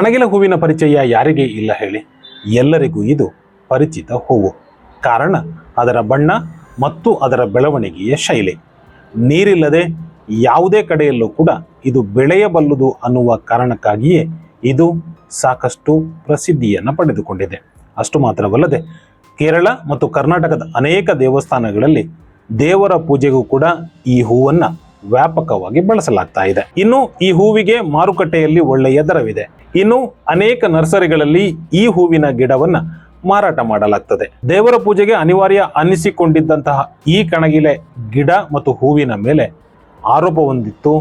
ಕಣಗಿಲೆ ಹೂವಿನ ಪರಿಚಯ ಯಾರಿಗೆ ಇಲ್ಲ ಹೇಳಿ? ಎಲ್ಲರಿಗೂ ಇದು ಪರಿಚಿತ ಹೂವು. ಕಾರಣ ಅದರ ಬಣ್ಣ ಮತ್ತು ಅದರ ಬೆಳವಣಿಗೆಯ ಶೈಲಿ. ನೀರಿಲ್ಲದೆ ಯಾವುದೇ ಕಡೆಯಲ್ಲೂ ಕೂಡ ಇದು ಬೆಳೆಯಬಲ್ಲುದು ಅನ್ನುವ ಕಾರಣಕ್ಕಾಗಿಯೇ ಇದು ಸಾಕಷ್ಟು ಪ್ರಸಿದ್ಧಿಯನ್ನು ಪಡೆದುಕೊಂಡಿದೆ. ಅಷ್ಟು ಮಾತ್ರವಲ್ಲದೆ ಕೇರಳ ಮತ್ತು ಕರ್ನಾಟಕದ ಅನೇಕ ದೇವಸ್ಥಾನಗಳಲ್ಲಿ ದೇವರ ಪೂಜೆಗೂ ಕೂಡ ಈ ಹೂವನ್ನು ವ್ಯಾಪಕವಾಗಿ ಬಳಸಲಾಗ್ತಾ ಇದೆ. ಇನ್ನು ಈ ಹೂವಿಗೆ ಮಾರುಕಟ್ಟೆಯಲ್ಲಿ ಒಳ್ಳೆಯ ದರವಿದೆ. ಇನ್ನು ಅನೇಕ ನರ್ಸರಿಗಳಲ್ಲಿ ಈ ಹೂವಿನ ಗಿಡವನ್ನ ಮಾರಾಟ ಮಾಡಲಾಗ್ತದೆ. ದೇವರ ಪೂಜೆಗೆ ಅನಿವಾರ್ಯ ಅನ್ನಿಸಿಕೊಂಡಿದ್ದಂತಹ ಈ ಕಣಗಿಲೆ ಗಿಡ ಮತ್ತು ಹೂವಿನ ಮೇಲೆ ಆರೋಪ ಹೊಂದಿತ್ತು,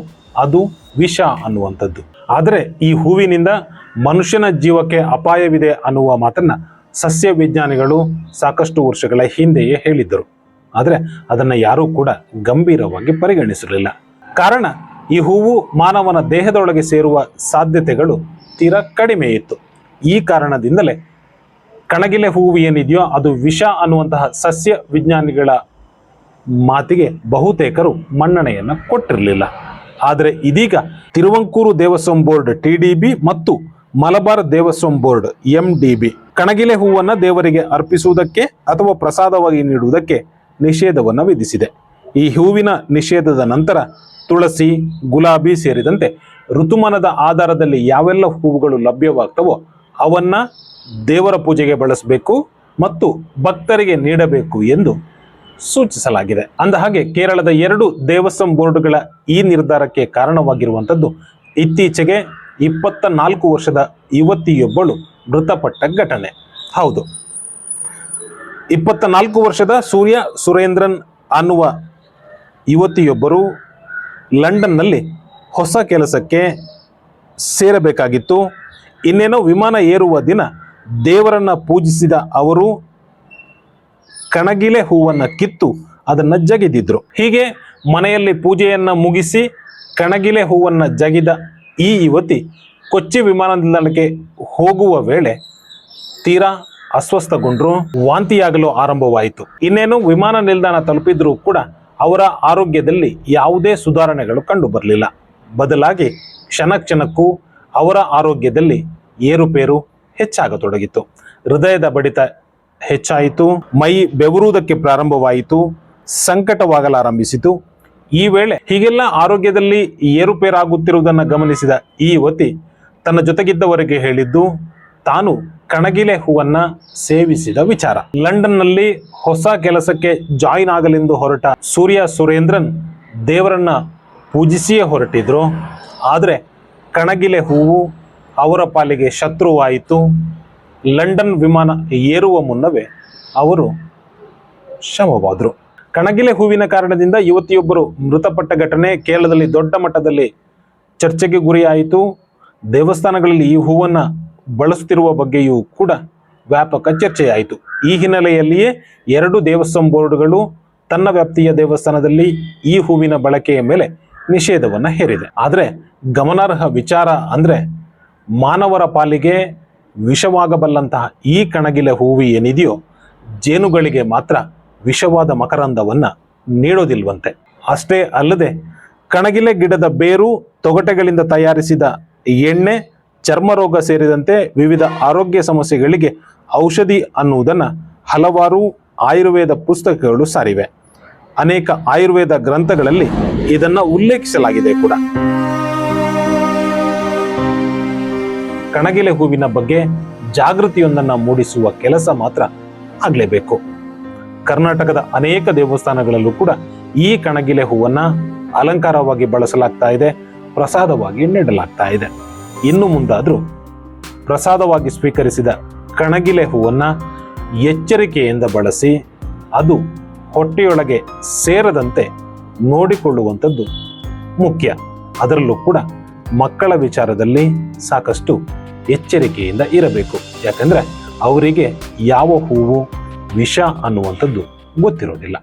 ಅದು ವಿಷ ಅನ್ನುವಂಥದ್ದು. ಆದರೆ ಈ ಹೂವಿನಿಂದ ಮನುಷ್ಯನ ಜೀವಕ್ಕೆ ಅಪಾಯವಿದೆ ಅನ್ನುವ ಮಾತನ್ನ ಸಸ್ಯ ವಿಜ್ಞಾನಿಗಳು ಸಾಕಷ್ಟು ವರ್ಷಗಳ ಹಿಂದೆಯೇ ಹೇಳಿದ್ದರು. ಆದರೆ ಅದನ್ನು ಯಾರೂ ಕೂಡ ಗಂಭೀರವಾಗಿ ಪರಿಗಣಿಸಲಿಲ್ಲ. ಕಾರಣ ಈ ಹೂವು ಮಾನವನ ದೇಹದೊಳಗೆ ಸೇರುವ ಸಾಧ್ಯತೆಗಳು ತೀರಾ ಕಡಿಮೆ ಇತ್ತು. ಈ ಕಾರಣದಿಂದಲೇ ಕಣಗಿಲೆ ಹೂವು ಏನಿದೆಯೋ ಅದು ವಿಷ ಅನ್ನುವಂತಹ ಸಸ್ಯ ವಿಜ್ಞಾನಿಗಳ ಮಾತಿಗೆ ಬಹುತೇಕರು ಮನ್ನಣೆಯನ್ನು ಕೊಟ್ಟಿರಲಿಲ್ಲ. ಆದರೆ ಇದೀಗ ತಿರುವಂಕೂರು ದೇವಸ್ವಂ ಬೋರ್ಡ್ TDB ಮತ್ತು ಮಲಬಾರ್ ದೇವಸ್ವಂ ಬೋರ್ಡ್ MDB ಕಣಗಿಲೆ ಹೂವನ್ನು ದೇವರಿಗೆ ಅರ್ಪಿಸುವುದಕ್ಕೆ ಅಥವಾ ಪ್ರಸಾದವಾಗಿ ನೀಡುವುದಕ್ಕೆ ನಿಷೇಧವನ್ನು ವಿಧಿಸಿದೆ. ಈ ಹೂವಿನ ನಿಷೇಧದ ನಂತರ ತುಳಸಿ, ಗುಲಾಬಿ ಸೇರಿದಂತೆ ಋತುಮಾನದ ಆಧಾರದಲ್ಲಿ ಯಾವೆಲ್ಲ ಹೂವುಗಳು ಲಭ್ಯವಾಗ್ತವೋ ಅವನ್ನ ದೇವರ ಪೂಜೆಗೆ ಬಳಸಬೇಕು ಮತ್ತು ಭಕ್ತರಿಗೆ ನೀಡಬೇಕು ಎಂದು ಸೂಚಿಸಲಾಗಿದೆ. ಅಂದ ಹಾಗೆ ಕೇರಳದ 2 ದೇವಸ್ವಂ ಬೋರ್ಡ್ಗಳ ಈ ನಿರ್ಧಾರಕ್ಕೆ ಕಾರಣವಾಗಿರುವಂಥದ್ದು ಇತ್ತೀಚೆಗೆ 24 ವರ್ಷದ ಯುವತಿಯೊಬ್ಬಳು ಮೃತಪಟ್ಟ ಘಟನೆ. ಹೌದು, 24 ವರ್ಷದ ಸೂರ್ಯ ಸುರೇಂದ್ರನ್ ಅನ್ನುವ ಯುವತಿಯೊಬ್ಬರು ಲಂಡನ್ನಲ್ಲಿ ಹೊಸ ಕೆಲಸಕ್ಕೆ ಸೇರಬೇಕಾಗಿತ್ತು. ಇನ್ನೇನೋ ವಿಮಾನ ಏರುವ ದಿನ ದೇವರನ್ನ ಪೂಜಿಸಿದ ಅವರು ಕಣಗಿಲೆ ಹೂವನ್ನು ಕಿತ್ತು ಅದನ್ನು ಜಗಿದಿದ್ರು. ಹೀಗೆ ಮನೆಯಲ್ಲಿ ಪೂಜೆಯನ್ನು ಮುಗಿಸಿ ಕಣಗಿಲೆ ಹೂವನ್ನು ಜಗಿದ ಈ ಯುವತಿ ಕೊಚ್ಚಿ ವಿಮಾನ ನಿಲ್ದಾಣಕ್ಕೆ ಹೋಗುವ ವೇಳೆ ತೀರಾ ಅಸ್ವಸ್ಥಗೊಂಡ್ರು, ವಾಂತಿಯಾಗಲು ಆರಂಭವಾಯಿತು. ಇನ್ನೇನು ವಿಮಾನ ನಿಲ್ದಾಣ ತಲುಪಿದ್ರೂ ಕೂಡ ಅವರ ಆರೋಗ್ಯದಲ್ಲಿ ಯಾವುದೇ ಸುಧಾರಣೆಗಳು ಕಂಡು ಬರಲಿಲ್ಲ. ಬದಲಾಗಿ ಕ್ಷಣಕ್ಕೂ ಅವರ ಆರೋಗ್ಯದಲ್ಲಿ ಏರುಪೇರು ಹೆಚ್ಚಾಗತೊಡಗಿತು. ಹೃದಯದ ಬಡಿತ ಹೆಚ್ಚಾಯಿತು, ಮೈ ಬೆವರುವುದಕ್ಕೆ ಪ್ರಾರಂಭವಾಯಿತು, ಸಂಕಟವಾಗಲಾರಂಭಿಸಿತು. ಈ ವೇಳೆ ಹೀಗೆಲ್ಲ ಆರೋಗ್ಯದಲ್ಲಿ ಏರುಪೇರಾಗುತ್ತಿರುವುದನ್ನು ಗಮನಿಸಿದ ಈ ಯುವತಿ ತನ್ನ ಜೊತೆಗಿದ್ದವರಿಗೆ ಹೇಳಿದ್ದು ತಾನು ಕಣಗಿಲೆ ಹೂವನ್ನ ಸೇವಿಸಿದ ವಿಚಾರ. ಲಂಡನ್ನಲ್ಲಿ ಹೊಸ ಕೆಲಸಕ್ಕೆ ಜಾಯಿನ್ ಆಗಲೆಂದು ಹೊರಟ ಸೂರ್ಯ ಸುರೇಂದ್ರನ್ ದೇವರನ್ನ ಪೂಜಿಸಿಯೇ ಹೊರಟಿದ್ರು. ಆದರೆ ಕಣಗಿಲೆ ಹೂವು ಅವರ ಪಾಲಿಗೆ ಶತ್ರುವಾಯಿತು. ಲಂಡನ್ ವಿಮಾನ ಏರುವ ಮುನ್ನವೇ ಅವರು ಶವವಾದರು. ಕಣಗಿಲೆ ಹೂವಿನ ಕಾರಣದಿಂದ ಯುವತಿಯೊಬ್ಬರು ಮೃತಪಟ್ಟ ಘಟನೆ ಕೇರಳದಲ್ಲಿ ದೊಡ್ಡ ಮಟ್ಟದಲ್ಲಿ ಚರ್ಚೆಗೆ ಗುರಿಯಾಯಿತು. ದೇವಸ್ಥಾನಗಳಲ್ಲಿ ಈ ಹೂವನ್ನು ಬಳಸುತ್ತಿರುವ ಬಗ್ಗೆಯೂ ಕೂಡ ವ್ಯಾಪಕ ಚರ್ಚೆಯಾಯಿತು. ಈ ಹಿನ್ನೆಲೆಯಲ್ಲಿಯೇ 2 ದೇವಸ್ವಂ ಬೋರ್ಡ್ಗಳು ತನ್ನ ವ್ಯಾಪ್ತಿಯ ದೇವಸ್ಥಾನದಲ್ಲಿ ಈ ಹೂವಿನ ಬಳಕೆಯ ಮೇಲೆ ನಿಷೇಧವನ್ನು ಹೇರಿದೆ. ಆದರೆ ಗಮನಾರ್ಹ ವಿಚಾರ ಅಂದರೆ ಮಾನವರ ಪಾಲಿಗೆ ವಿಷವಾಗಬಲ್ಲಂತಹ ಈ ಕಣಗಿಲೆ ಹೂವು ಏನಿದೆಯೋ ಜೇನುಗಳಿಗೆ ಮಾತ್ರ ವಿಷವಾದ ಮಕರಂದವನ್ನು ನೀಡೋದಿಲ್ವಂತೆ. ಅಷ್ಟೇ ಅಲ್ಲದೆ ಕಣಗಿಲೆ ಗಿಡದ ಬೇರು, ತೊಗಟೆಗಳಿಂದ ತಯಾರಿಸಿದ ಎಣ್ಣೆ, ಚರ್ಮರೋಗ ಸೇರಿದಂತೆ ವಿವಿಧ ಆರೋಗ್ಯ ಸಮಸ್ಯೆಗಳಿಗೆ ಔಷಧಿ ಅನ್ನುವುದನ್ನು ಹಲವಾರು ಆಯುರ್ವೇದ ಪುಸ್ತಕಗಳು ಸಾರಿವೆ. ಅನೇಕ ಆಯುರ್ವೇದ ಗ್ರಂಥಗಳಲ್ಲಿ ಇದನ್ನು ಉಲ್ಲೇಖಿಸಲಾಗಿದೆ ಕೂಡ. ಕಣಗಿಲೆ ಹೂವಿನ ಬಗ್ಗೆ ಜಾಗೃತಿಯೊಂದನ್ನು ಮೂಡಿಸುವ ಕೆಲಸ ಮಾತ್ರ ಆಗಲೇಬೇಕು. ಕರ್ನಾಟಕದ ಅನೇಕ ದೇವಸ್ಥಾನಗಳಲ್ಲೂ ಕೂಡ ಈ ಕಣಗಿಲೆ ಹೂವನ್ನ ಅಲಂಕಾರವಾಗಿ ಬಳಸಲಾಗ್ತಾ ಇದೆ, ಪ್ರಸಾದವಾಗಿ ನೀಡಲಾಗ್ತಾ ಇದೆ. ಇನ್ನು ಮುಂದಾದರೂ ಪ್ರಸಾದವಾಗಿ ಸ್ವೀಕರಿಸಿದ ಕಣಗಿಲೆ ಹೂವನ್ನ ಎಚ್ಚರಿಕೆಯಿಂದ ಬಳಸಿ ಅದು ಹೊಟ್ಟೆಯೊಳಗೆ ಸೇರದಂತೆ ನೋಡಿಕೊಳ್ಳುವಂಥದ್ದು ಮುಖ್ಯ. ಅದರಲ್ಲೂ ಕೂಡ ಮಕ್ಕಳ ವಿಚಾರದಲ್ಲಿ ಸಾಕಷ್ಟು ಎಚ್ಚರಿಕೆಯಿಂದ ಇರಬೇಕು. ಯಾಕಂದ್ರೆ ಅವರಿಗೆ ಯಾವ ಹೂವು ವಿಷ ಅನ್ನುವಂಥದ್ದು ಗೊತ್ತಿರೋದಿಲ್ಲ.